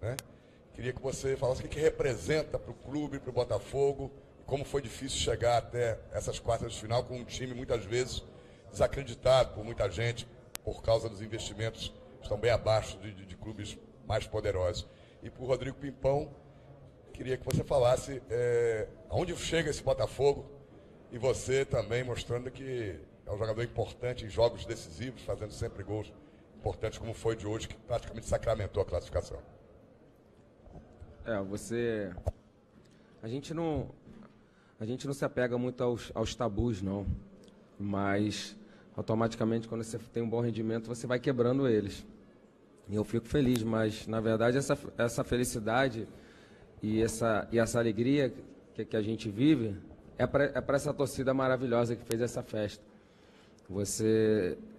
né? Queria que você falasse o que representa para o clube, para o Botafogo, e como foi difícil chegar até essas quartas de final com um time, muitas vezes, desacreditado por muita gente, por causa dos investimentos que estão bem abaixo de clubes mais poderosos. E para o Rodrigo Pimpão, queria que você falasse aonde chega esse Botafogo, e você também mostrando que é um jogador importante em jogos decisivos, fazendo sempre gols importantes, como foi de hoje, que praticamente sacramentou a classificação. A gente não se apega muito aos tabus, não. Mas, automaticamente, quando você tem um bom rendimento, você vai quebrando eles. E eu fico feliz, mas, na verdade, essa felicidade e essa alegria que a gente vive é para essa torcida maravilhosa que fez essa festa.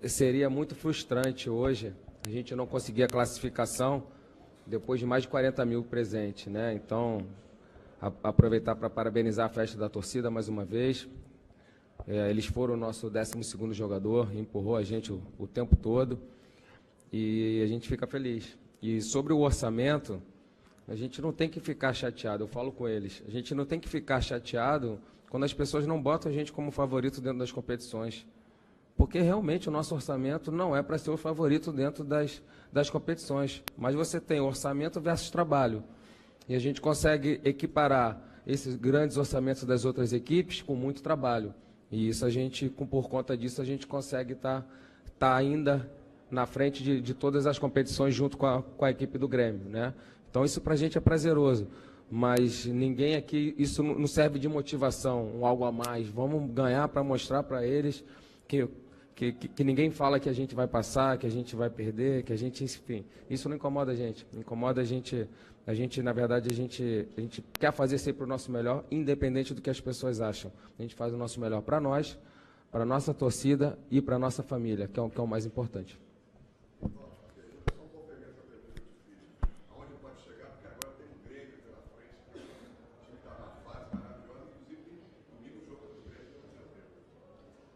Seria muito frustrante hoje a gente não conseguir a classificação depois de mais de 40 mil presentes, né? Então, aproveitar para parabenizar a festa da torcida mais uma vez. Eles foram o nosso 12º jogador, empurrou a gente o tempo todo e a gente fica feliz. E sobre o orçamento, a gente não tem que ficar chateado, eu falo com eles, a gente não tem que ficar chateado quando as pessoas não botam a gente como favorito dentro das competições. Porque realmente o nosso orçamento não é para ser o favorito dentro das competições. Mas você tem orçamento versus trabalho. E a gente consegue equiparar esses grandes orçamentos das outras equipes com muito trabalho. E isso por conta disso, a gente consegue estar ainda na frente de todas as competições junto com a equipe do Grêmio, né? Então isso para a gente é prazeroso. Mas ninguém aqui, isso não serve de motivação, algo a mais. Vamos ganhar para mostrar para eles que ninguém fala que a gente vai passar, que a gente vai perder, que a gente, enfim, isso não incomoda a gente. Incomoda a gente, na verdade, a gente quer fazer sempre o nosso melhor, independente do que as pessoas acham. A gente faz o nosso melhor para nós, para a nossa torcida e para a nossa família, que é o mais importante.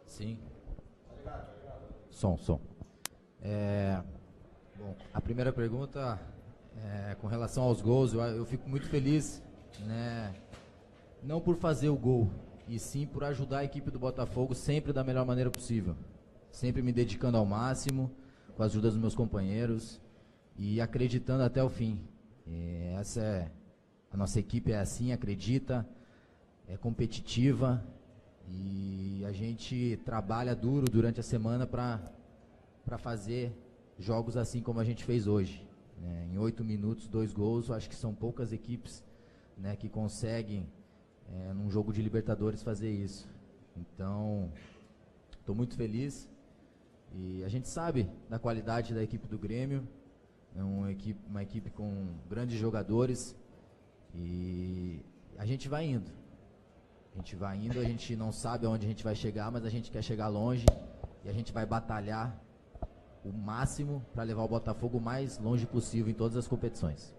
Sim. Som. Bom, a primeira pergunta com relação aos gols, eu fico muito feliz, né, não por fazer o gol, e sim por ajudar a equipe do Botafogo sempre da melhor maneira possível, sempre me dedicando ao máximo, com a ajuda dos meus companheiros e acreditando até o fim. A nossa equipe é assim, acredita, é competitiva. E a gente trabalha duro durante a semana para fazer jogos assim como a gente fez hoje, né? Em 8 minutos, 2 gols, eu acho que são poucas equipes, né, que conseguem, num jogo de Libertadores, fazer isso. Então, estou muito feliz. E a gente sabe da qualidade da equipe do Grêmio, é uma equipe com grandes jogadores, e a gente vai indo. A gente não sabe aonde a gente vai chegar, mas a gente quer chegar longe e a gente vai batalhar o máximo para levar o Botafogo o mais longe possível em todas as competições.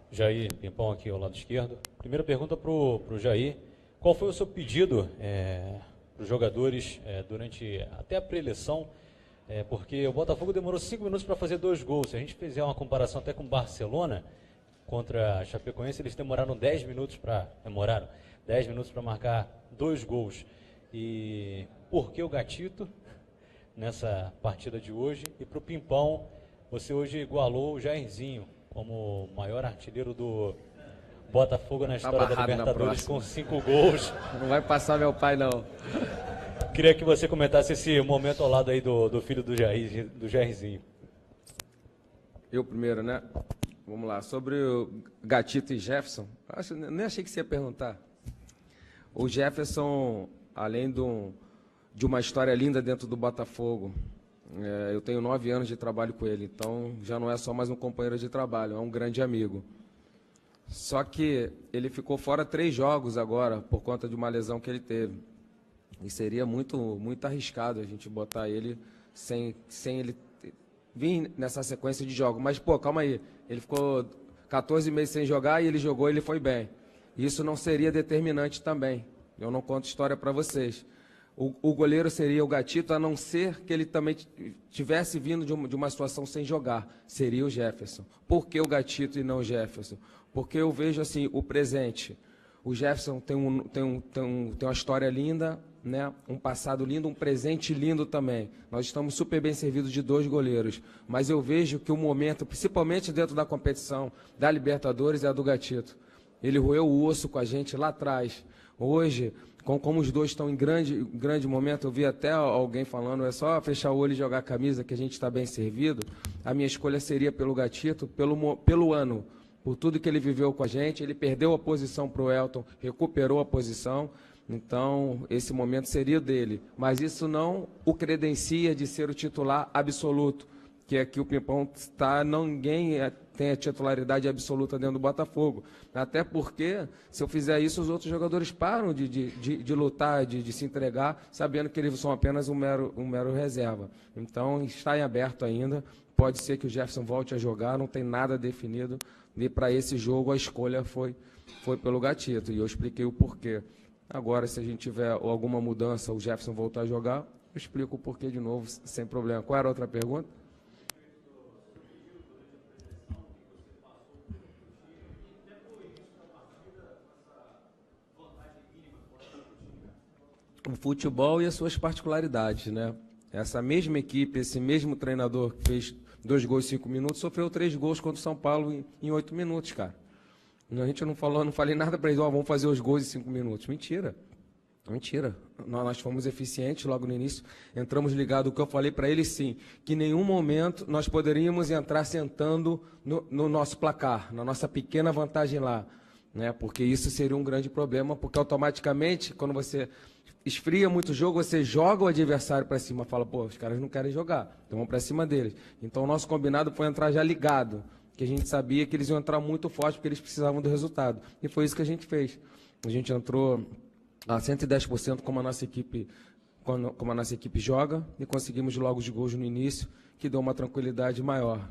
Jair Pimpão aqui ao lado esquerdo. Primeira pergunta para o Jair. Qual foi o seu pedido para os jogadores durante até a pré-eleição? Porque o Botafogo demorou 5 minutos para fazer 2 gols. Se a gente fizer uma comparação até com o Barcelona contra a Chapecoense, eles demoraram 10 minutos para marcar 2 gols. E por que o Gatito nessa partida de hoje? E para o Pimpão, você hoje igualou o Jairzinho como o maior artilheiro do Botafogo na história da Libertadores com 5 gols. Não vai passar meu pai, não. Queria que você comentasse esse momento ao lado aí do filho do Jairzinho. Eu primeiro, né? Vamos lá. Sobre o Gatito e Jefferson, nem achei que você ia perguntar. O Jefferson, além de uma história linda dentro do Botafogo, eu tenho 9 anos de trabalho com ele, então já não é só mais um companheiro de trabalho, é um grande amigo. Só que ele ficou fora 3 jogos agora, por conta de uma lesão que ele teve. E seria muito, muito arriscado a gente botar ele sem ele vir nessa sequência de jogos. Mas, pô, calma aí, ele ficou 14 meses sem jogar e ele jogou e ele foi bem. Isso não seria determinante também. Eu não conto história para vocês. o goleiro seria o Gatito, a não ser que ele também tivesse vindo de uma situação sem jogar, seria o Jefferson. Por que o Gatito e não o Jefferson? Porque eu vejo assim, o presente. O Jefferson tem uma história linda, né? Um passado lindo, um presente lindo também. Nós estamos super bem servidos de 2 goleiros, mas eu vejo que o momento, principalmente dentro da competição da Libertadores, é a do Gatito. Ele roeu o osso com a gente lá atrás. Hoje, como os dois estão em grande momento, eu vi até alguém falando, é só fechar o olho e jogar a camisa que a gente está bem servido. A minha escolha seria pelo Gatito, pelo ano, por tudo que ele viveu com a gente. Ele perdeu a posição para o Elton, recuperou a posição, então esse momento seria dele. Mas isso não o credencia de ser o titular absoluto, que aqui o Pimpão está, ninguém tem a titularidade absoluta dentro do Botafogo. Até porque, se eu fizer isso, os outros jogadores param de lutar, de se entregar, sabendo que eles são apenas um mero reserva. Então, está em aberto ainda. Pode ser que o Jefferson volte a jogar, não tem nada definido. E para esse jogo, a escolha foi pelo Gatito. E eu expliquei o porquê. Agora, se a gente tiver alguma mudança, o Jefferson voltar a jogar, eu explico o porquê de novo, sem problema. Qual era a outra pergunta? O futebol e as suas particularidades, né? Essa mesma equipe, esse mesmo treinador que fez 2 gols em 5 minutos, sofreu 3 gols contra o São Paulo em 8 minutos, cara. A gente não falei nada para eles, vamos fazer os gols em 5 minutos. Mentira. Mentira. Nós fomos eficientes logo no início, entramos ligados. O que eu falei para eles, sim, que em nenhum momento nós poderíamos entrar sentando no nosso placar, na nossa pequena vantagem lá, né? Porque isso seria um grande problema, porque automaticamente, quando você esfria muito o jogo, você joga o adversário para cima, fala, pô, os caras não querem jogar, então vamos para cima deles. Então o nosso combinado foi entrar já ligado, que a gente sabia que eles iam entrar muito forte, porque eles precisavam do resultado. E foi isso que a gente fez. A gente entrou a 110% como a nossa equipe joga, e conseguimos logo os gols no início, que deu uma tranquilidade maior.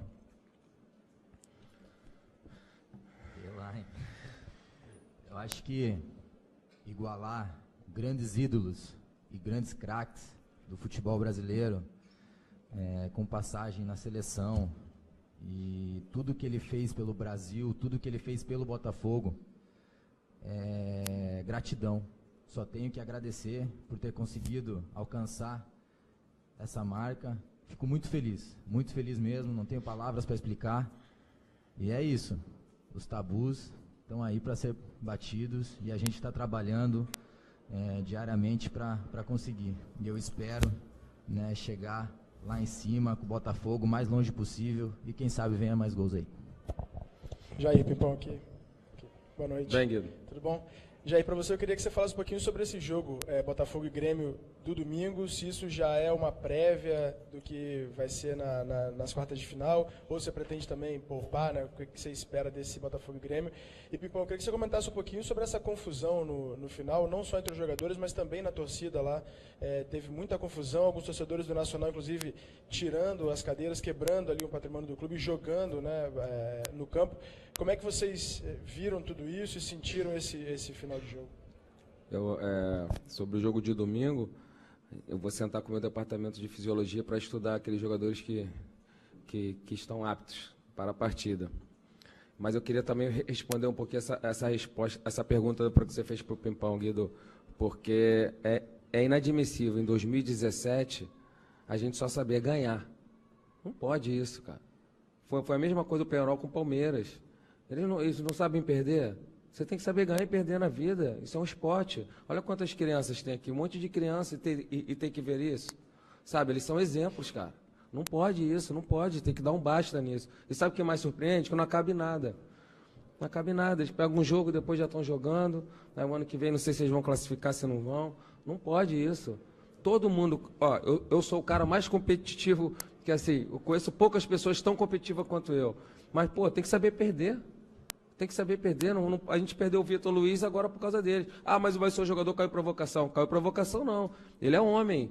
Eu acho que igualar grandes ídolos e grandes craques do futebol brasileiro, com passagem na seleção, e tudo que ele fez pelo Brasil, tudo que ele fez pelo Botafogo, gratidão. Só tenho que agradecer por ter conseguido alcançar essa marca. Fico muito feliz mesmo, não tenho palavras para explicar. E é isso, os tabus estão aí para ser batidos e a gente está trabalhando diariamente para conseguir. E eu espero, né, chegar lá em cima com o Botafogo o mais longe possível e quem sabe venha mais gols aí. Jair, Pimpão aqui. Boa noite. Bem, Guido. Tudo bom? Jair, para você eu queria que você falasse um pouquinho sobre esse jogo Botafogo e Grêmio do domingo, se isso já é uma prévia do que vai ser nas quartas de final, ou você pretende também poupar, né? O que você espera desse Botafogo e Grêmio. E, Pipão, eu queria que você comentasse um pouquinho sobre essa confusão no final, não só entre os jogadores, mas também na torcida lá. Teve muita confusão, alguns torcedores do Nacional, inclusive, tirando as cadeiras, quebrando ali o patrimônio do clube, jogando, né, no campo. Como é que vocês viram tudo isso e sentiram esse final de jogo? Sobre o jogo de domingo, eu vou sentar com o meu departamento de fisiologia para estudar aqueles jogadores que estão aptos para a partida. Mas eu queria também responder um pouquinho essa pergunta que você fez para o Pimpão, Guido, porque é inadmissível, em 2017, a gente só saber ganhar. Não pode isso, cara. Foi a mesma coisa do Penharol com o Palmeiras. Eles não sabem perder. Você tem que saber ganhar e perder na vida. Isso é um esporte. Olha quantas crianças tem aqui. Um monte de criança e tem que ver isso. Sabe, eles são exemplos, cara. Não pode isso, não pode. Tem que dar um basta nisso. E sabe o que mais surpreende? Que não acabe nada. Não acabe nada. Eles pegam um jogo, depois já estão jogando. Aí o ano que vem, não sei se eles vão classificar, se não vão. Não pode isso. Todo mundo... eu sou o cara mais competitivo, que assim, eu conheço poucas pessoas tão competitivas quanto eu. Mas, tem que saber perder. Tem que saber perder. A gente perdeu o Vitor Luiz agora por causa dele. Ah, mas o seu jogador caiu provocação. Caiu provocação, não. Ele é homem.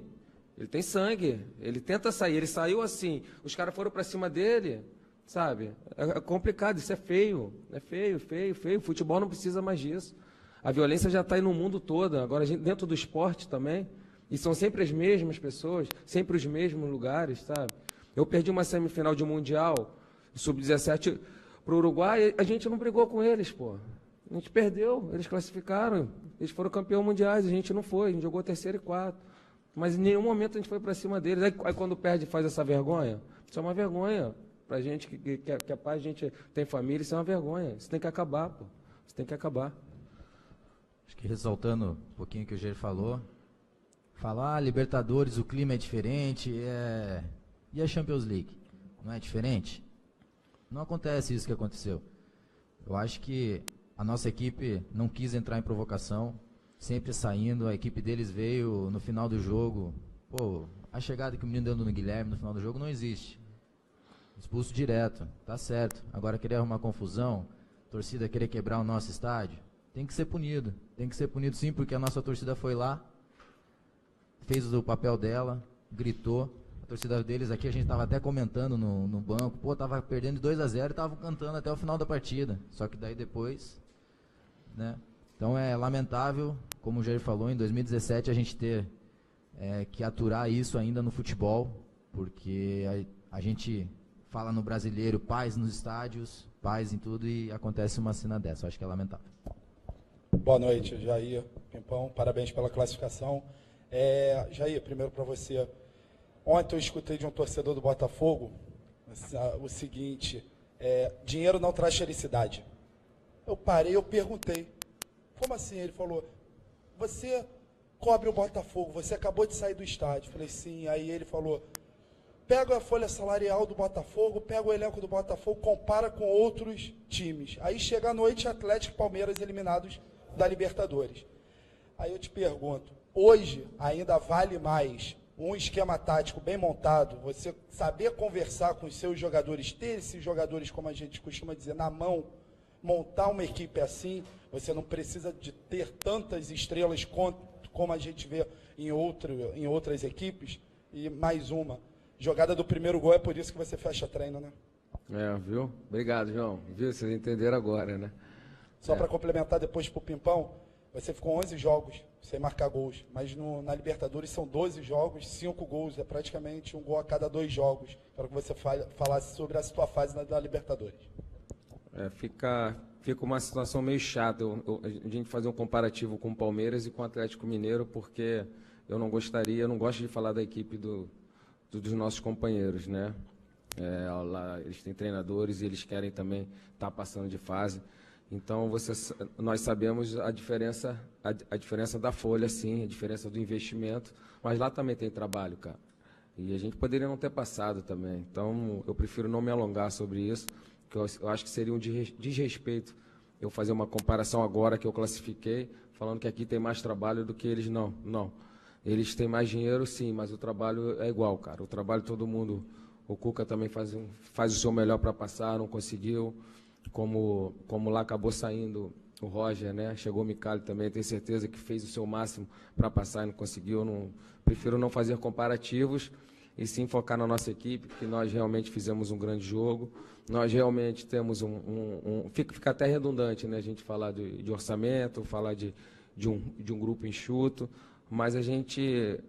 Ele tem sangue. Ele tenta sair. Ele saiu assim. Os caras foram para cima dele. Sabe? É complicado. Isso é feio. É feio, feio, feio. O futebol não precisa mais disso. A violência já está aí no mundo todo. Agora, dentro do esporte também. E são sempre as mesmas pessoas, sempre os mesmos lugares, sabe? Eu perdi uma semifinal de Mundial, sub-17, para o Uruguai, a gente não brigou com eles, pô. A gente perdeu, eles classificaram, eles foram campeões mundiais, a gente não foi, a gente jogou terceiro e quarto. Mas em nenhum momento a gente foi para cima deles. Aí quando perde faz essa vergonha, isso é uma vergonha. Para gente que é pai, a gente tem família, isso é uma vergonha. Isso tem que acabar, pô. Isso tem que acabar. Acho que ressaltando um pouquinho o que o Jair falou, Libertadores, o clima é diferente, e a Champions League? Não é diferente? Não acontece isso que aconteceu. Eu acho que a nossa equipe não quis entrar em provocação, sempre saindo, a equipe deles veio no final do jogo. Pô, a chegada que o menino deu no Guilherme no final do jogo não existe. Expulso direto, tá certo. Agora querer arrumar confusão, torcida querer quebrar o nosso estádio, tem que ser punido. Tem que ser punido sim, porque a nossa torcida foi lá, fez o papel dela, gritou. A torcida deles aqui, a gente estava até comentando no banco, pô, tava perdendo de 2-0 e tava cantando até o final da partida. Só que daí depois, né? Então é lamentável, como o Jair falou, em 2017 a gente ter que aturar isso ainda no futebol, porque a gente fala no brasileiro, paz nos estádios, paz em tudo, e acontece uma cena dessa. Eu acho que é lamentável. Boa noite, Jair, Pimpão, parabéns pela classificação. Jair, primeiro para você. Ontem eu escutei de um torcedor do Botafogo o seguinte: dinheiro não traz felicidade. Eu parei, eu perguntei, como assim? Ele falou, você cobre o Botafogo, você acabou de sair do estádio. Eu falei, sim. Aí ele falou, pega a folha salarial do Botafogo, pega o elenco do Botafogo, compara com outros times. Aí chega a noite, Atlético e Palmeiras eliminados da Libertadores. Aí eu te pergunto, hoje ainda vale mais um esquema tático bem montado, você saber conversar com os seus jogadores, ter esses jogadores, como a gente costuma dizer, na mão, montar uma equipe assim, você não precisa de ter tantas estrelas como a gente vê em outras equipes. E mais uma, jogada do primeiro gol, é por isso que você fecha treino, né? Viu? Obrigado, João. Viu? Vocês entenderam agora, né? Só para complementar depois pro Pimpão, você ficou 11 jogos sem marcar gols, mas na Libertadores são 12 jogos, 5 gols, é praticamente um gol a cada 2 jogos. Quero que você falasse sobre a sua fase da Libertadores. Fica uma situação meio chata a gente fazer um comparativo com o Palmeiras e com o Atlético Mineiro, porque eu não gosto de falar da equipe dos nossos companheiros, né? Lá, eles têm treinadores e eles querem também estar passando de fase. Então, nós sabemos a diferença da folha, sim, a diferença do investimento, mas lá também tem trabalho, cara. E a gente poderia não ter passado também. Então, eu prefiro não me alongar sobre isso, que eu acho que seria um desrespeito eu fazer uma comparação agora que eu classifiquei, falando que aqui tem mais trabalho do que eles. Não. Eles têm mais dinheiro, sim, mas o trabalho é igual, cara. O trabalho todo mundo... O Cuca também faz o seu melhor para passar, não conseguiu. Como lá acabou saindo o Roger, né? Chegou o Micali também, tenho certeza que fez o seu máximo para passar e não conseguiu. Prefiro não fazer comparativos e sim focar na nossa equipe, que nós realmente fizemos um grande jogo. Nós realmente temos fica até redundante, né? A gente falar de orçamento, falar de um grupo enxuto, mas a gente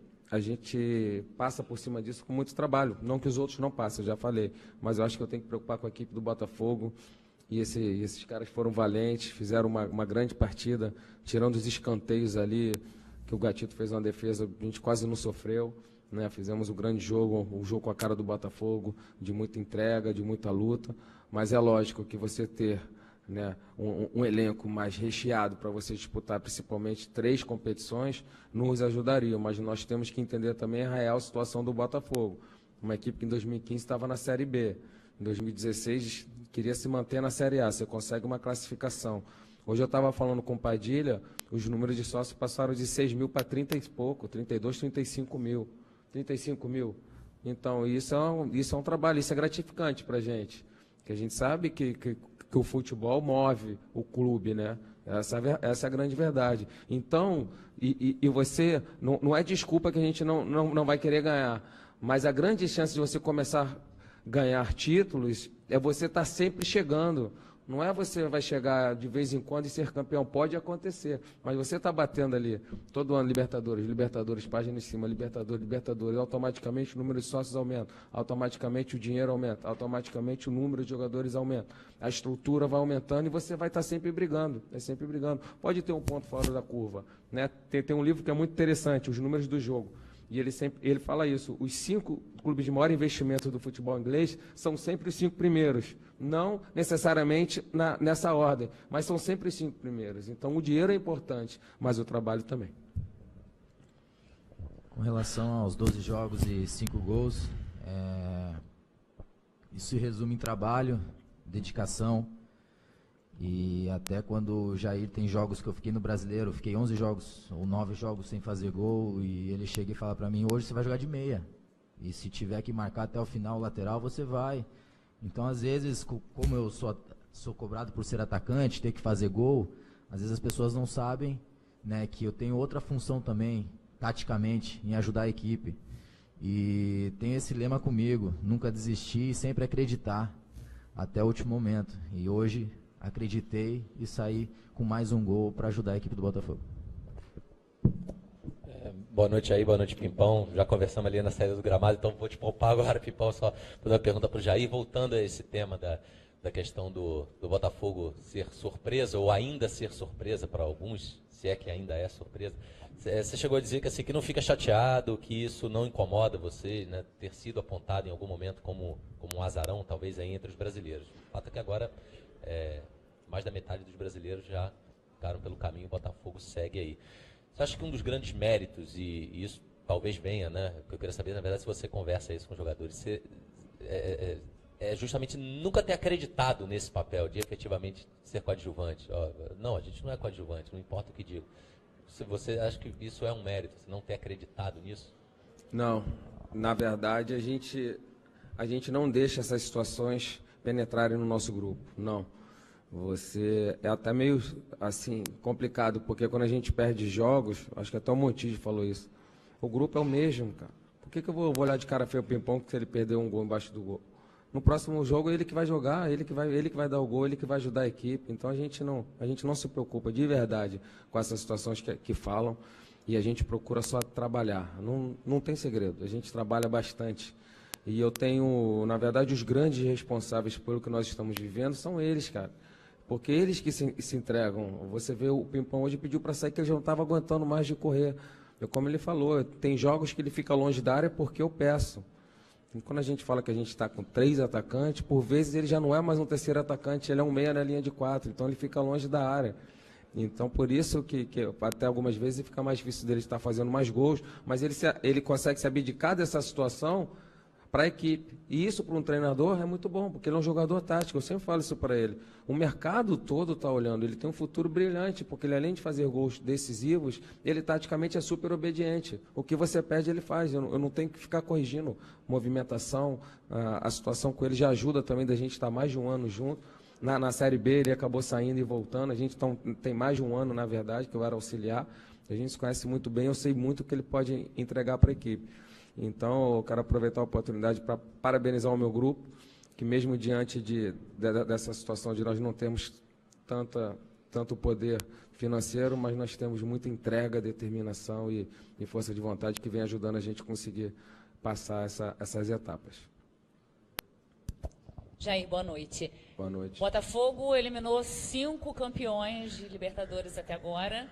passa por cima disso com muito trabalho. Não que os outros não passem, eu já falei, mas eu acho que eu tenho que preocupar com a equipe do Botafogo. E esses caras foram valentes, fizeram uma grande partida, tirando os escanteios ali, que o Gatito fez uma defesa, a gente quase não sofreu, né? Fizemos um grande jogo, um jogo com a cara do Botafogo, de muita entrega, de muita luta, mas é lógico que você ter, né, um elenco mais recheado para você disputar principalmente 3 competições, nos ajudaria, mas nós temos que entender também a real situação do Botafogo. Uma equipe que em 2015 estava na Série B, em 2016 queria se manter na Série A, você consegue uma classificação. Hoje eu estava falando com o Padilha, os números de sócios passaram de 6 mil para 30 e pouco, 32, 35 mil. 35 mil. Então, isso é um trabalho, isso é gratificante para a gente. Que a gente sabe que o futebol move o clube, né? Essa é a grande verdade. Então, e você, não é desculpa que a gente não vai querer ganhar, mas a grande chance de você começar a ganhar títulos é você estar sempre chegando. Não é você vai chegar de vez em quando e ser campeão, pode acontecer, mas você está batendo ali todo ano Libertadores, página em cima, Libertadores, automaticamente o número de sócios aumenta, automaticamente o dinheiro aumenta, automaticamente o número de jogadores aumenta, a estrutura vai aumentando e você vai estar sempre brigando, Pode ter um ponto fora da curva, né? Tem um livro que é muito interessante, Os Números do Jogo. E ele fala isso, os 5 clubes de maior investimento do futebol inglês são sempre os 5 primeiros, não necessariamente nessa ordem, mas são sempre os 5 primeiros. Então o dinheiro é importante, mas o trabalho também. Com relação aos 12 jogos e 5 gols, isso se resume em trabalho, dedicação. E até quando o Jair tem jogos que eu fiquei no Brasileiro, fiquei 11 jogos ou 9 jogos sem fazer gol, e ele chega e fala pra mim, hoje você vai jogar de meia. E se tiver que marcar até o final o lateral, você vai. Então, às vezes, como eu sou cobrado por ser atacante, ter que fazer gol, às vezes as pessoas não sabem, né, que eu tenho outra função também, taticamente, em ajudar a equipe. E tenho esse lema comigo, nunca desistir e sempre acreditar, até o último momento. E hoje acreditei e saí com mais um gol para ajudar a equipe do Botafogo. Boa noite aí, boa noite, Pimpão. Já conversamos ali na saída do gramado, então vou te poupar agora, Pimpão, só fazer uma pergunta para o Jair. Voltando a esse tema da questão do Botafogo ser surpresa, ou ainda ser surpresa para alguns, se é que ainda é surpresa. Você chegou a dizer que, assim, que não fica chateado, que isso não incomoda você, né, ter sido apontado em algum momento como um azarão, talvez, aí entre os brasileiros. O fato é que agora mais da metade dos brasileiros já ficaram pelo caminho, o Botafogo segue aí. Você acha que um dos grandes méritos, e isso talvez venha, né? Eu queria saber, na verdade, se você conversa isso com os jogadores, é justamente nunca ter acreditado nesse papel de efetivamente ser coadjuvante. Não, a gente não é coadjuvante, não importa o que digo. Se você acha que isso é um mérito, você não ter acreditado nisso? Não, na verdade a gente não deixa essas situações penetrarem no nosso grupo, não. Você é até meio assim complicado, porque quando a gente perde jogos, acho que até o Montijo falou isso, o grupo é o mesmo, cara. Por que eu vou olhar de cara feio o Pimpão se ele perder um gol embaixo do gol? No próximo jogo é ele que vai jogar, ele que vai dar o gol, ele que vai ajudar a equipe. Então a gente não se preocupa de verdade com essas situações que falam, e a gente procura só trabalhar. Não tem segredo, a gente trabalha bastante. E eu tenho, na verdade, os grandes responsáveis pelo que nós estamos vivendo são eles, cara. Porque eles que se entregam. Você vê, o Pimpão hoje pediu para sair, que ele já não estava aguentando mais de correr. Como ele falou, tem jogos que ele fica longe da área porque eu peço. E quando a gente fala que a gente está com 3 atacantes, por vezes ele já não é mais um terceiro atacante, ele é um meia na linha de 4, então ele fica longe da área. Então, por isso que até algumas vezes fica mais difícil dele estar fazendo mais gols, mas ele consegue se abdicar dessa situação para a equipe. E isso, para um treinador, é muito bom, porque ele é um jogador tático, eu sempre falo isso para ele. O mercado todo está olhando, ele tem um futuro brilhante, porque ele, além de fazer gols decisivos, ele taticamente é super obediente. O que você pede, ele faz. Eu não tenho que ficar corrigindo movimentação, a situação com ele já ajuda também da gente estar mais de um ano junto. Na Série B, ele acabou saindo e voltando, a gente tem mais de um ano, na verdade, que eu era auxiliar. A gente se conhece muito bem, eu sei muito o que ele pode entregar para a equipe. Então, eu quero aproveitar a oportunidade para parabenizar o meu grupo, que mesmo diante dessa situação de nós não temos tanto poder financeiro, mas nós temos muita entrega, determinação e força de vontade que vem ajudando a gente a conseguir passar essas etapas. Jair, boa noite. Boa noite. Botafogo eliminou 5 campeões de Libertadores até agora.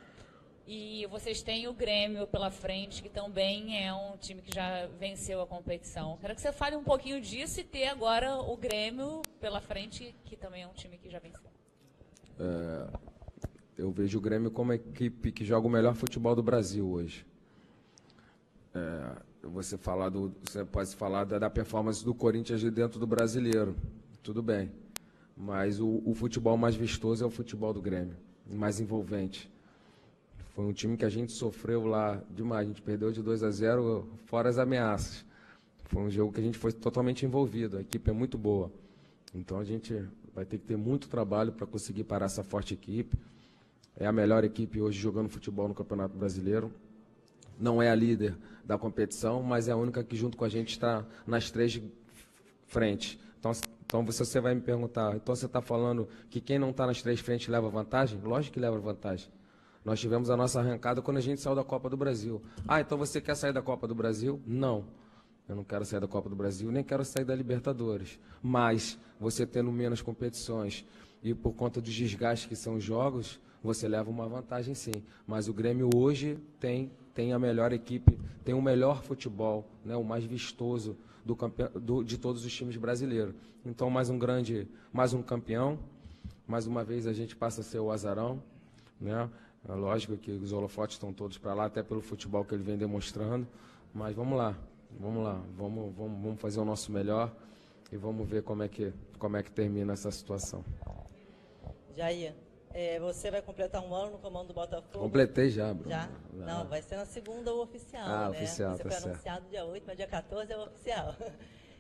E vocês têm o Grêmio pela frente, que também é um time que já venceu a competição. Quero que você fale um pouquinho disso e ter agora o Grêmio pela frente, que também é um time que já venceu. Eu vejo o Grêmio como a equipe que joga o melhor futebol do Brasil hoje. Você pode falar da performance do Corinthians de dentro do Brasileiro, tudo bem. Mas o futebol mais vistoso é o futebol do Grêmio, mais envolvente. Foi um time que a gente sofreu lá demais, a gente perdeu de 2-0, fora as ameaças. Foi um jogo que a gente foi totalmente envolvido, a equipe é muito boa. Então a gente vai ter que ter muito trabalho para conseguir parar essa forte equipe. É a melhor equipe hoje jogando futebol no Campeonato Brasileiro. Não é a líder da competição, mas é a única que junto com a gente está nas 3 frentes. Então Então você vai me perguntar, então você está falando que quem não está nas três frentes leva vantagem? Lógico que leva vantagem. Nós tivemos a nossa arrancada quando a gente saiu da Copa do Brasil. Ah, então você quer sair da Copa do Brasil? Não. Eu não quero sair da Copa do Brasil, nem quero sair da Libertadores. Mas você tendo menos competições e por conta dos desgastes que são os jogos, você leva uma vantagem sim. Mas o Grêmio hoje tem a melhor equipe, tem o melhor futebol, né, o mais vistoso de todos os times brasileiros. Então, mais um campeão. Mais uma vez a gente passa a ser o azarão, né? É lógico que os holofotes estão todos para lá, até pelo futebol que ele vem demonstrando. Mas vamos lá. Vamos fazer o nosso melhor e vamos ver como é que termina essa situação. Jair, você vai completar um ano no comando do Botafogo? Completei já, Bruno. Já? Não, vai ser na segunda o oficial, né? Oficial, você tá foi certo. anunciado dia 8, mas dia 14 é o oficial.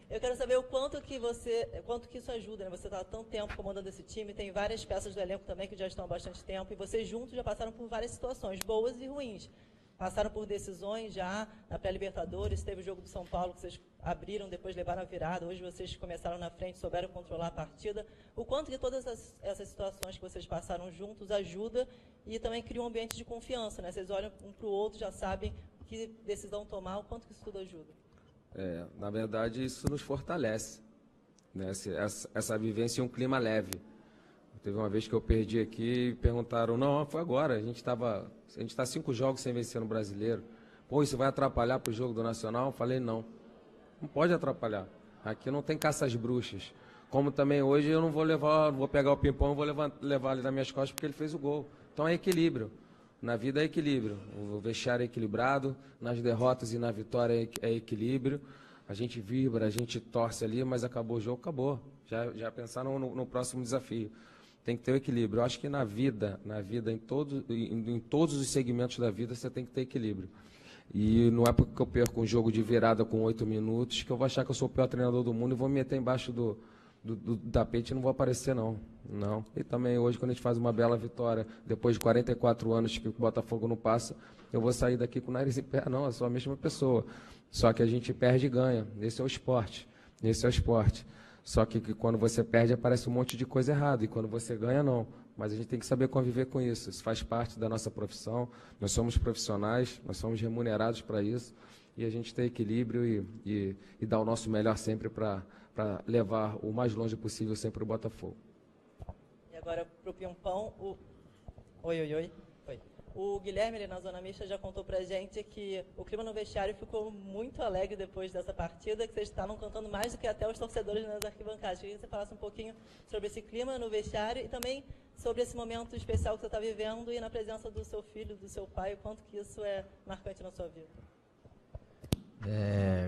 Eu quero saber o quanto que isso ajuda, né? Você está há tanto tempo comandando esse time, tem várias peças do elenco também que já estão há bastante tempo, e vocês juntos já passaram por várias situações, boas e ruins. Passaram por decisões já na pré-Libertadores, teve o jogo do São Paulo que vocês abriram, depois levaram a virada, hoje vocês começaram na frente, souberam controlar a partida. O quanto que todas essas situações que vocês passaram juntos ajuda e também cria um ambiente de confiança, né? Vocês olham um para o outro, já sabem que decisão tomar, o quanto que isso tudo ajuda. Na verdade, isso nos fortalece, né? Essa vivência em um clima leve. Teve uma vez que eu perdi aqui e perguntaram, não, foi agora, a gente está 5 jogos sem vencer no Brasileiro. Pô, isso vai atrapalhar para o jogo do Nacional? Eu falei, não pode atrapalhar. Aqui não tem caça às bruxas. Como também hoje eu não vou pegar o Pimpão e vou levar ele nas minhas costas porque ele fez o gol. Então é equilíbrio. Na vida é equilíbrio. O vestiário é equilibrado, nas derrotas e na vitória é equilíbrio. A gente vibra, a gente torce ali, mas acabou o jogo, acabou. Já pensaram no próximo desafio. Tem que ter o equilíbrio. Eu acho que na vida em todos os segmentos da vida, você tem que ter equilíbrio. E não é porque eu perco um jogo de virada com 8 minutos que eu vou achar que eu sou o pior treinador do mundo e vou me meter embaixo do tapete e não vou aparecer, não. E também hoje, quando a gente faz uma bela vitória, depois de 44 anos que o Botafogo não passa, eu vou sair daqui com o nariz em pé. Não, eu sou a mesma pessoa. Só que a gente perde e ganha. Esse é o esporte. Só que quando você perde, aparece um monte de coisa errada. E quando você ganha, não. Mas a gente tem que saber conviver com isso. Isso faz parte da nossa profissão. Nós somos profissionais, nós somos remunerados para isso. E a gente tem equilíbrio e dar o nosso melhor sempre para levar o mais longe possível sempre o Botafogo. E agora para o Pimpão, Oi. O Guilherme, ali na Zona Mista, já contou pra gente que o clima no vestiário ficou muito alegre depois dessa partida, que vocês estavam cantando mais do que até os torcedores nas arquibancadas. Queria que você falasse um pouquinho sobre esse clima no vestiário e também sobre esse momento especial que você está vivendo e na presença do seu filho, do seu pai, o quanto que isso é marcante na sua vida.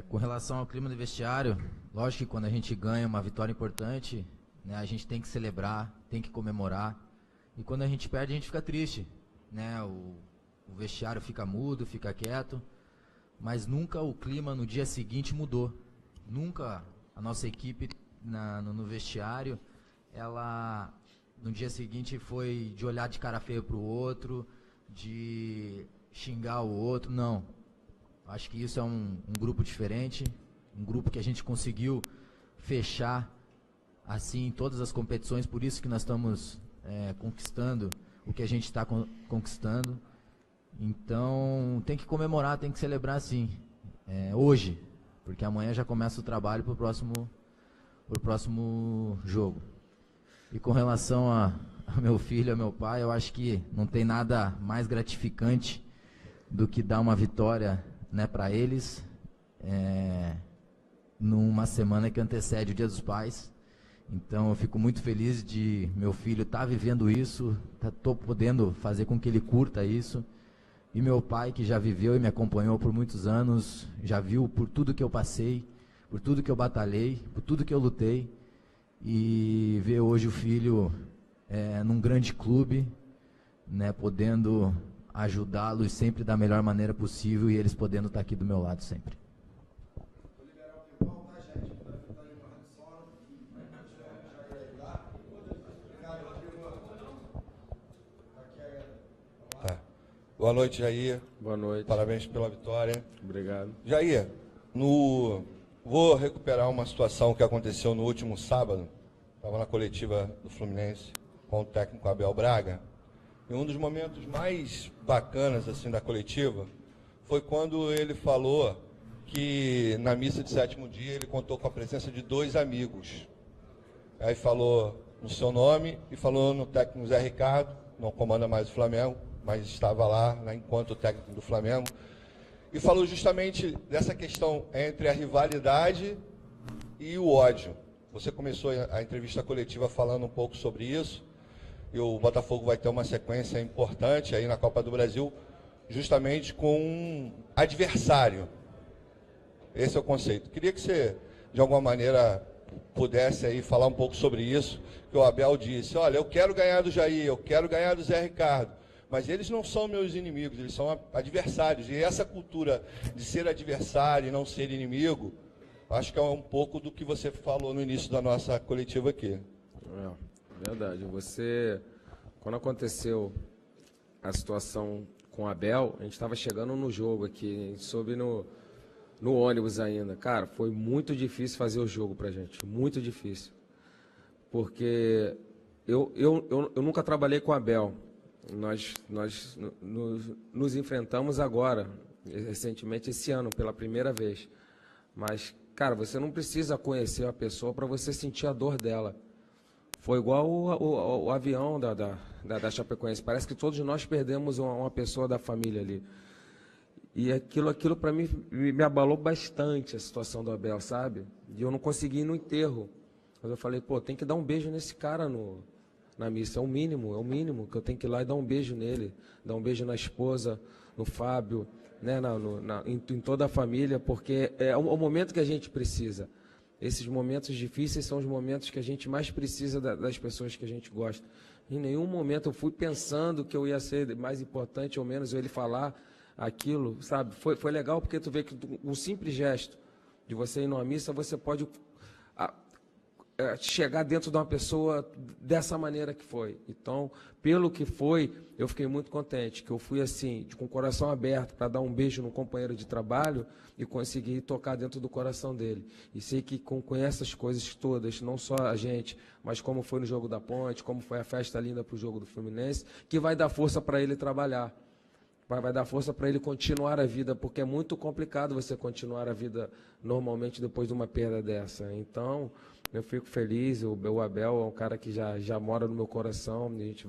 Com relação ao clima do vestiário, lógico que quando a gente ganha uma vitória importante, né, a gente tem que celebrar, tem que comemorar. E quando a gente perde, a gente fica triste. Né, o vestiário fica mudo, fica quieto, mas nunca o clima no dia seguinte mudou. Nunca a nossa equipe no vestiário, ela no dia seguinte foi de olhar de cara feia para o outro, de xingar o outro, não. Acho que isso é um grupo diferente, um grupo que a gente conseguiu fechar assim em todas as competições, por isso que nós estamos conquistando o que a gente está conquistando. Então tem que comemorar, tem que celebrar sim, hoje, porque amanhã já começa o trabalho para o próximo jogo. E com relação a meu filho, a meu pai, eu acho que não tem nada mais gratificante do que dar uma vitória, né, para eles numa semana que antecede o Dia dos Pais. Então eu fico muito feliz de meu filho estar vivendo isso, estou podendo fazer com que ele curta isso. E meu pai, que já viveu e me acompanhou por muitos anos, já viu por tudo que eu passei, por tudo que eu batalhei, por tudo que eu lutei. E ver hoje o filho num grande clube, né, podendo ajudá-los sempre da melhor maneira possível e eles podendo estar aqui do meu lado sempre. Boa noite, Jair. Boa noite. Parabéns pela vitória. Obrigado. Jair, no Vou recuperar uma situação que aconteceu no último sábado. Estava na coletiva do Fluminense com o técnico Abel Braga. E um dos momentos mais bacanas assim da coletiva foi quando ele falou que na missa de 7º dia ele contou com a presença de 2 amigos. Aí falou no seu nome e falou no técnico Zé Ricardo, não comanda mais o Flamengo, mas estava lá, né, enquanto técnico do Flamengo. E falou justamente dessa questão entre a rivalidade e o ódio. Você começou a entrevista coletiva falando um pouco sobre isso, e o Botafogo vai ter uma sequência importante aí na Copa do Brasil, justamente com um adversário. Esse é o conceito. Queria que você, de alguma maneira, pudesse aí falar um pouco sobre isso, que o Abel disse, olha, eu quero ganhar do Jair, eu quero ganhar do Zé Ricardo, mas eles não são meus inimigos, eles são adversários. E essa cultura de ser adversário e não ser inimigo, acho que é um pouco do que você falou no início da nossa coletiva aqui. Verdade. Quando aconteceu a situação com o Abel, a gente estava chegando no jogo aqui, a gente soube no ônibus ainda. Cara, foi muito difícil fazer o jogo pra gente, muito difícil. Porque eu nunca trabalhei com o Abel. Nós nos enfrentamos agora, recentemente, esse ano, pela primeira vez. Mas, cara, você não precisa conhecer a pessoa para você sentir a dor dela. Foi igual o avião da Chapecoense. Parece que todos nós perdemos uma pessoa da família ali. E aquilo para mim me abalou bastante, a situação do Abel, sabe? E eu não consegui ir no enterro. Mas eu falei, pô, tem que dar um beijo nesse cara na missa. É o mínimo que eu tenho que ir lá e dar um beijo nele. Dar um beijo na esposa, no Fábio, né, em toda a família, porque é o momento que a gente precisa. Esses momentos difíceis são os momentos que a gente mais precisa das pessoas que a gente gosta. Em nenhum momento eu fui pensando que eu ia ser mais importante ou menos, ou ele falar aquilo, sabe? Foi legal porque tu vê que um simples gesto de você ir numa missa, você pode chegar dentro de uma pessoa dessa maneira que foi. Então, pelo que foi, eu fiquei muito contente, que eu fui assim, com o coração aberto para dar um beijo no companheiro de trabalho e conseguir tocar dentro do coração dele. E sei que com essas coisas todas, não só a gente, mas como foi no jogo da Ponte, como foi a festa linda para o jogo do Fluminense, que vai dar força para ele trabalhar. Vai dar força para ele continuar a vida, porque é muito complicado você continuar a vida normalmente depois de uma perda dessa. Então, eu fico feliz, o Abel é um cara que já mora no meu coração, e a gente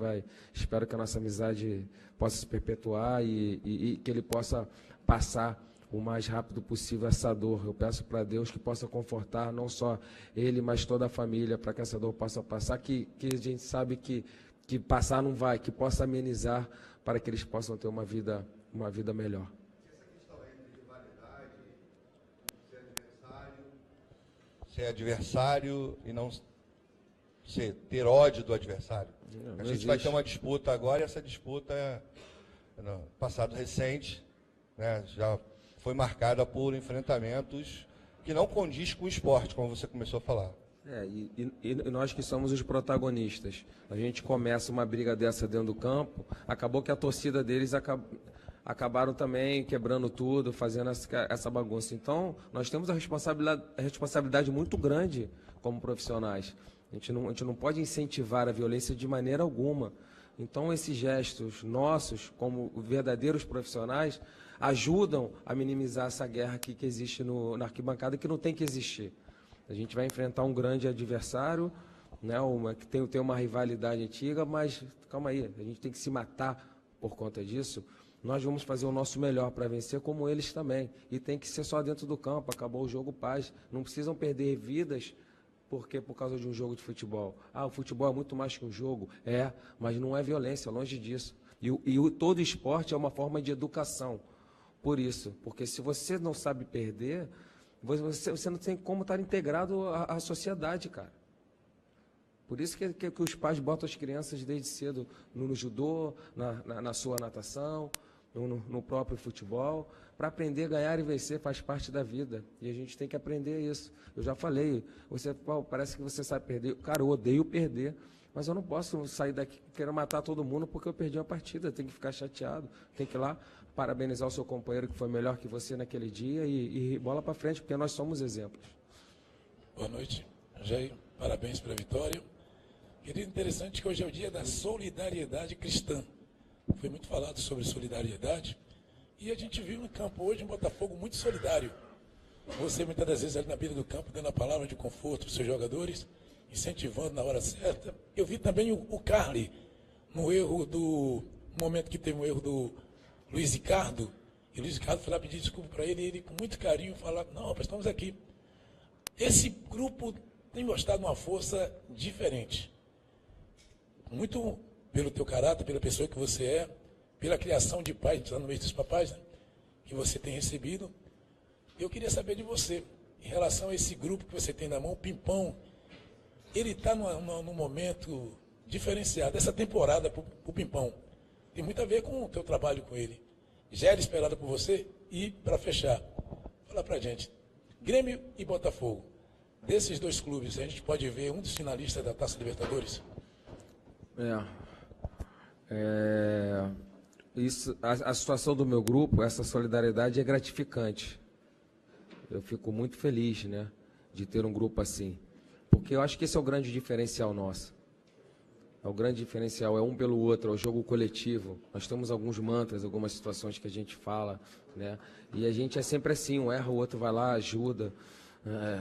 espero que a nossa amizade possa se perpetuar e que ele possa passar o mais rápido possível essa dor. Eu peço para Deus que possa confortar não só ele, mas toda a família, para que essa dor possa passar, que a gente sabe que passar não vai, que possa amenizar para que eles possam ter uma vida melhor. Ser adversário e não ter ódio do adversário. A gente vai ter uma disputa agora, e essa disputa, no passado recente, né, já foi marcada por enfrentamentos que não condiz com o esporte, como você começou a falar. E nós que somos os protagonistas, a gente começa uma briga dessa dentro do campo, acabou que a torcida deles acabaram também quebrando tudo, fazendo essa bagunça. Então, nós temos a responsabilidade muito grande como profissionais. A gente não pode incentivar a violência de maneira alguma. Então, esses gestos nossos, como verdadeiros profissionais, ajudam a minimizar essa guerra que existe na arquibancada, que não tem que existir. A gente vai enfrentar um grande adversário, né, que tem uma rivalidade antiga, mas calma aí, a gente tem que se matar por conta disso. Nós vamos fazer o nosso melhor para vencer, como eles também. E tem que ser só dentro do campo, acabou o jogo, paz. Não precisam perder vidas por causa de um jogo de futebol. O futebol é muito mais que um jogo. Mas não é violência, longe disso. E todo esporte é uma forma de educação. Por isso, porque se você não sabe perder, você não tem como estar integrado à sociedade, cara. Por isso que os pais botam as crianças desde cedo no judô, na sua natação, no próprio futebol, para aprender a ganhar e vencer, faz parte da vida. E a gente tem que aprender isso. Eu já falei, parece que você sabe perder. Cara, eu odeio perder. Mas eu não posso sair daqui querendo matar todo mundo porque eu perdi uma partida. Tem que ficar chateado, tem que ir lá parabenizar o seu companheiro que foi melhor que você naquele dia e bola para frente, porque nós somos exemplos. Boa noite, Jair. Parabéns pela vitória. Querido, interessante que hoje é o dia da solidariedade cristã. Foi muito falado sobre solidariedade e a gente viu no campo hoje um Botafogo muito solidário. Você muitas das vezes ali na beira do campo dando a palavra de conforto para os seus jogadores, incentivando na hora certa. Eu vi também o Carly no momento que teve um erro do Luiz Ricardo, e o Luiz Ricardo foi lá pedir desculpa para ele, e ele com muito carinho falar, não, rapaz, estamos aqui. Esse grupo tem mostrado uma força diferente. Muito pelo teu caráter, pela pessoa que você é, pela criação de pais, no meio dos papais, né, que você tem recebido. Eu queria saber de você, em relação a esse grupo que você tem na mão, o Pimpão, ele está num momento diferenciado. Essa temporada para o Pimpão tem muito a ver com o teu trabalho com ele. Já era esperado por você? E, para fechar, fala para a gente, Grêmio e Botafogo, desses dois clubes, a gente pode ver um dos finalistas da Taça Libertadores? A situação do meu grupo, essa solidariedade é gratificante. Eu fico muito feliz, né, de ter um grupo assim. Porque eu acho que esse é o grande diferencial nosso. É o grande diferencial, é um pelo outro, é o jogo coletivo. Nós temos alguns mantras, algumas situações que a gente fala, né? E a gente é sempre assim, um erra, o outro vai lá, ajuda.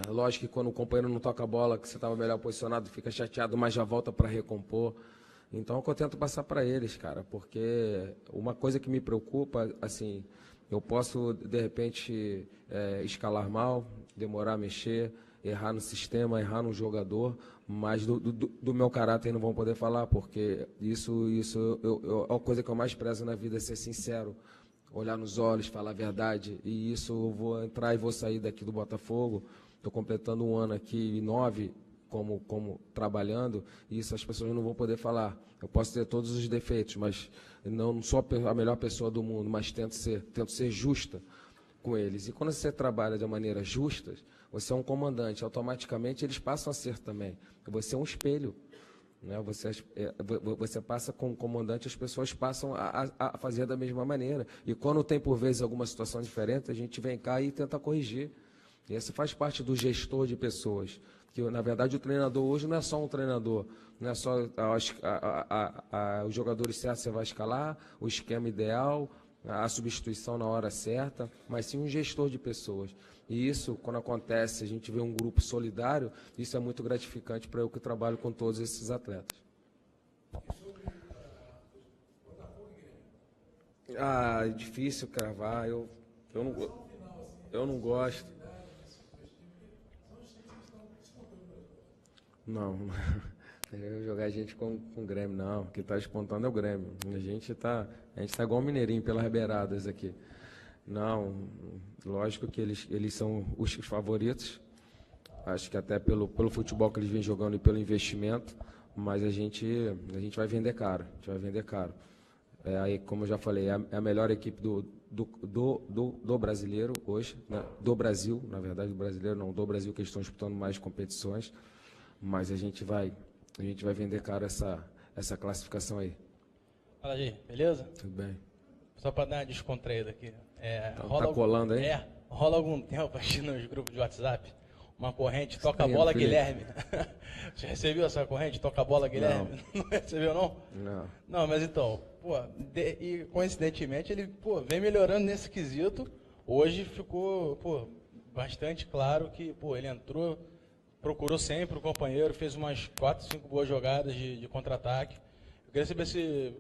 Lógico que quando o companheiro não toca a bola, que você estava melhor posicionado, fica chateado, mas já volta para recompor. Então, é o que eu tento passar para eles, cara, porque uma coisa que me preocupa, assim, eu posso, de repente, escalar mal, demorar a mexer, errar no sistema, errar no jogador, mas do meu caráter não vão poder falar, porque isso é a coisa que eu mais prezo na vida, é ser sincero, olhar nos olhos, falar a verdade, e isso eu vou entrar e vou sair daqui do Botafogo, estou completando um ano aqui, 9, como trabalhando, e isso as pessoas não vão poder falar. Eu posso ter todos os defeitos, mas não sou a melhor pessoa do mundo, mas tento ser justa com eles. E quando você trabalha de maneira justa, você é um comandante, automaticamente eles passam a ser também. Você é um espelho, né? Você passa como comandante, as pessoas passam a fazer da mesma maneira. E quando tem, por vezes, alguma situação diferente, a gente vem cá e tenta corrigir. E isso faz parte do gestor de pessoas. Que, na verdade, o treinador hoje não é só um treinador, não é só os jogadores certos você vai escalar, o esquema ideal, a substituição na hora certa, mas sim um gestor de pessoas. E isso, quando acontece, a gente vê um grupo solidário, isso é muito gratificante para eu que trabalho com todos esses atletas. É difícil cravar, eu não gosto. Não, eu jogar a gente com o Grêmio, não. Quem está espontando é o Grêmio. A gente tá igual um mineirinho pelas beiradas aqui. Não, lógico que eles são os favoritos. Acho que até pelo futebol que eles vêm jogando e pelo investimento, mas a gente vai vender caro. A gente vai vender caro. Aí, como eu já falei, é a melhor equipe do brasileiro hoje, né? Do Brasil, na verdade, do brasileiro não, do Brasil, que eles estão disputando mais competições. Mas a gente vai vender caro essa classificação aí. Fala aí, beleza? Tudo bem. Só para dar uma descontraída aqui. Tá colando aí? Rola algum tempo aqui nos grupos de WhatsApp, uma corrente, toca a bola, Guilherme. Você recebeu essa corrente, toca a bola, Guilherme? Não recebeu, não? Não. Não, mas então, e coincidentemente ele, vem melhorando nesse quesito. Hoje ficou, bastante claro que, ele entrou, procurou sempre o companheiro, fez umas 4, 5 boas jogadas de contra-ataque. Eu queria saber se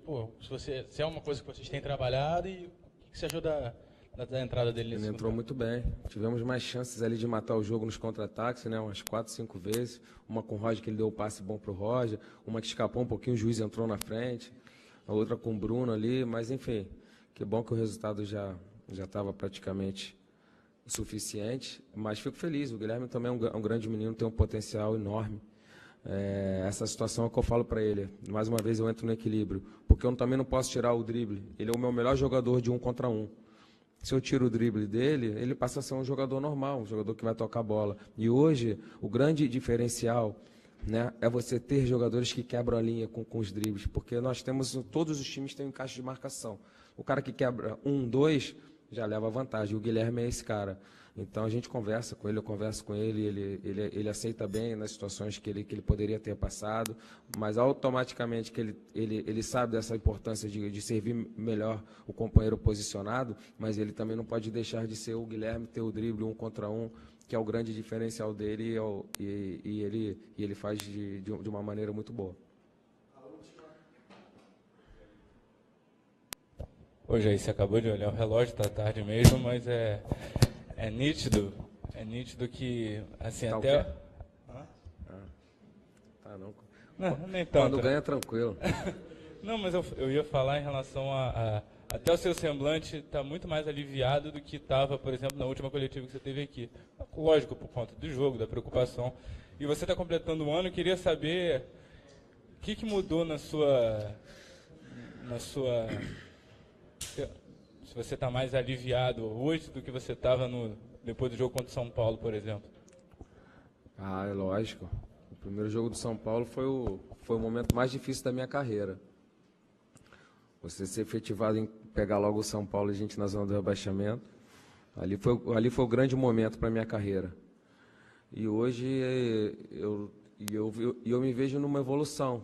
é uma coisa que vocês têm trabalhado e o que você ajuda da entrada dele nesse Ele entrou muito bem. Tivemos mais chances ali de matar o jogo nos contra-ataques, né? Umas 4, 5 vezes. Uma com o Roger, que ele deu o passe bom para o Roger. Uma que escapou um pouquinho, o juiz entrou na frente. A outra com o Bruno ali. Mas, enfim, que bom que o resultado já estava praticamente o suficiente. Mas fico feliz. O Guilherme também é um grande menino, tem um potencial enorme. Essa situação é que eu falo para ele. Mais uma vez eu entro no equilíbrio. Porque eu também não posso tirar o drible. Ele é o meu melhor jogador de 1 contra 1. Se eu tiro o drible dele, ele passa a ser um jogador normal, um jogador que vai tocar a bola. E hoje, o grande diferencial né, é você ter jogadores que quebram a linha com os dribles, porque nós temos, todos os times têm um encaixe de marcação. O cara que quebra 1, 2, já leva vantagem. O Guilherme é esse cara. Então a gente conversa com ele, eu converso com ele, ele aceita bem nas situações que ele poderia ter passado, mas automaticamente que ele sabe dessa importância de servir melhor o companheiro posicionado, mas ele também não pode deixar de ser o Guilherme, ter o drible 1 contra 1, que é o grande diferencial dele, e ele faz de uma maneira muito boa. Hoje aí você acabou de olhar o relógio, está tarde mesmo, mas é nítido que, assim, tá até... Tá não. Não, nem tanto. Quando ganha, tranquilo. Não, mas eu ia falar em relação até o seu semblante está muito mais aliviado do que estava, por exemplo, na última coletiva que você teve aqui. Lógico, por conta do jogo, da preocupação. E você está completando um ano, eu queria saber o que mudou na sua... Se você está mais aliviado hoje do que você estava depois do jogo contra o São Paulo, por exemplo. Ah, é lógico. O primeiro jogo do São Paulo foi o momento mais difícil da minha carreira. Você ser efetivado em pegar logo o São Paulo e a gente na zona do rebaixamento, ali foi o grande momento para a minha carreira. E hoje eu me vejo numa evolução.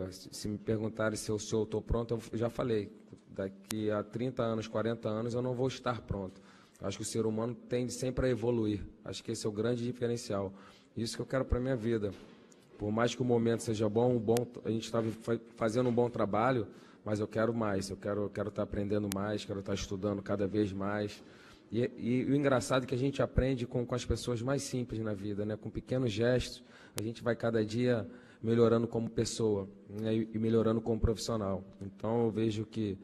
Se me perguntarem se eu estou pronto, eu já falei. Daqui a 30 anos, 40 anos, eu não vou estar pronto. Acho que o ser humano tende sempre a evoluir. Acho que esse é o grande diferencial. Isso que eu quero para a minha vida. Por mais que o momento seja bom, a gente está fazendo um bom trabalho, mas eu quero mais. Eu quero estar aprendendo mais, quero estar estudando cada vez mais. E o engraçado é que a gente aprende com as pessoas mais simples na vida, né? Com pequenos gestos, a gente vai cada dia melhorando como pessoa, né, e melhorando como profissional. Então eu vejo que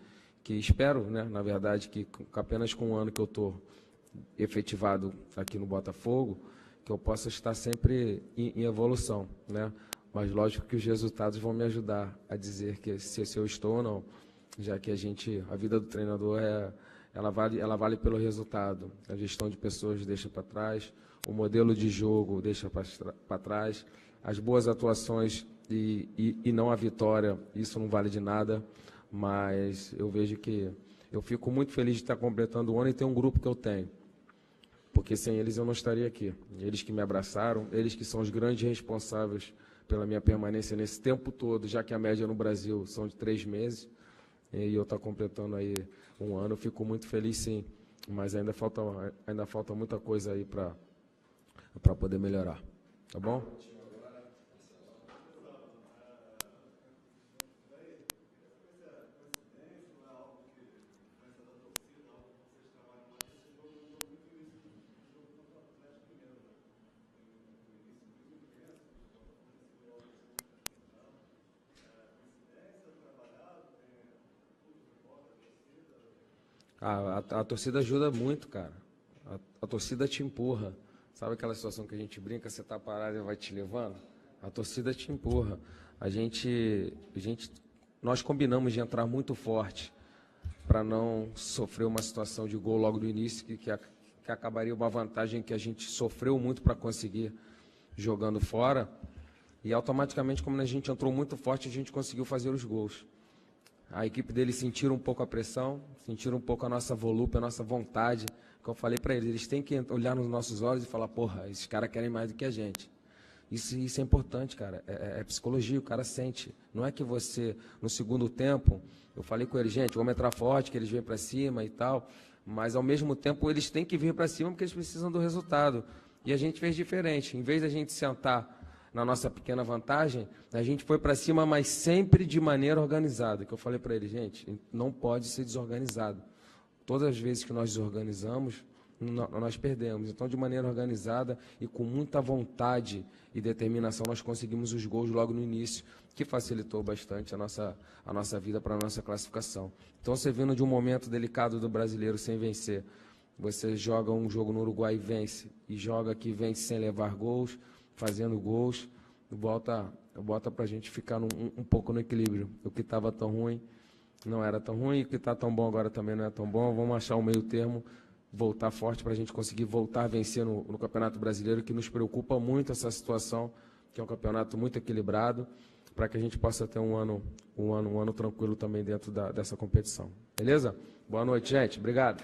espero, né, na verdade, que apenas com um ano que eu estou efetivado aqui no Botafogo, que eu possa estar sempre em evolução, né? Mas lógico que os resultados vão me ajudar a dizer que se eu estou ou não, já que a vida do treinador ela vale pelo resultado. A gestão de pessoas deixa para trás, o modelo de jogo deixa para trás, as boas atuações e não a vitória, isso não vale de nada, mas eu vejo que eu fico muito feliz de estar completando o ano e ter um grupo que eu tenho, porque sem eles eu não estaria aqui. Eles que me abraçaram, eles que são os grandes responsáveis pela minha permanência nesse tempo todo, já que a média no Brasil são de 3 meses, e eu estou completando aí um ano, eu fico muito feliz sim, mas ainda falta muita coisa aí para poder melhorar, tá bom? A torcida ajuda muito, cara. A torcida te empurra. Sabe aquela situação que a gente brinca, você está parado e vai te levando? A torcida te empurra. Nós combinamos de entrar muito forte para não sofrer uma situação de gol logo do início, que acabaria uma vantagem que a gente sofreu muito para conseguir jogando fora. E automaticamente, como a gente entrou muito forte, a gente conseguiu fazer os gols. A equipe deles sentiram um pouco a pressão, sentiram um pouco a nossa volúpia, a nossa vontade. Que eu falei para eles têm que olhar nos nossos olhos e falar, porra, esses caras querem mais do que a gente. Isso é importante, cara. É psicologia, o cara sente. Não é que você, no segundo tempo, eu falei com eles, gente, vamos entrar forte, que eles vêm para cima e tal, mas ao mesmo tempo eles têm que vir para cima porque eles precisam do resultado. E a gente fez diferente. Em vez da gente sentar na nossa pequena vantagem, a gente foi para cima, mas sempre de maneira organizada. Que eu falei para eles, gente, não pode ser desorganizado. Todas as vezes que nós desorganizamos, nós perdemos. Então, de maneira organizada e com muita vontade e determinação, nós conseguimos os gols logo no início, que facilitou bastante a nossa vida para a nossa classificação. Então, você vindo de um momento delicado do brasileiro sem vencer, você joga um jogo no Uruguai e vence, e joga aqui e vence sem levar gols, fazendo gols, bota para a gente ficar um pouco no equilíbrio. O que estava tão ruim não era tão ruim, o que está tão bom agora também não é tão bom. Vamos achar um meio termo voltar forte para a gente conseguir voltar a vencer no Campeonato Brasileiro, que nos preocupa muito essa situação, que é um campeonato muito equilibrado, para que a gente possa ter um ano tranquilo também dentro dessa competição. Beleza? Boa noite, gente. Obrigado.